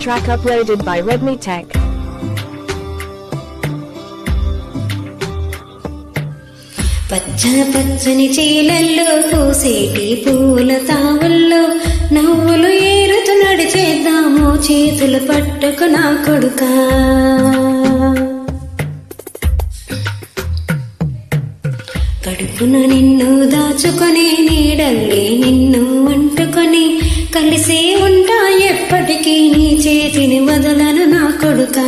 track uploaded by Redmi Tech. పచ్చని చేలల్లో పూసేటి పూల తావుల్లో నవ్వులు ఏరుతూ నడిచేద్దాము చేతులు పట్టుకు నా కొడుకా. కడుపున నిన్ను దాచుకొని నీడల్లే నిన్ను అంటుకొని కలిసి ఉంటా ఎప్పటికీ నీ చేతిని వదలను నా కొడుకా.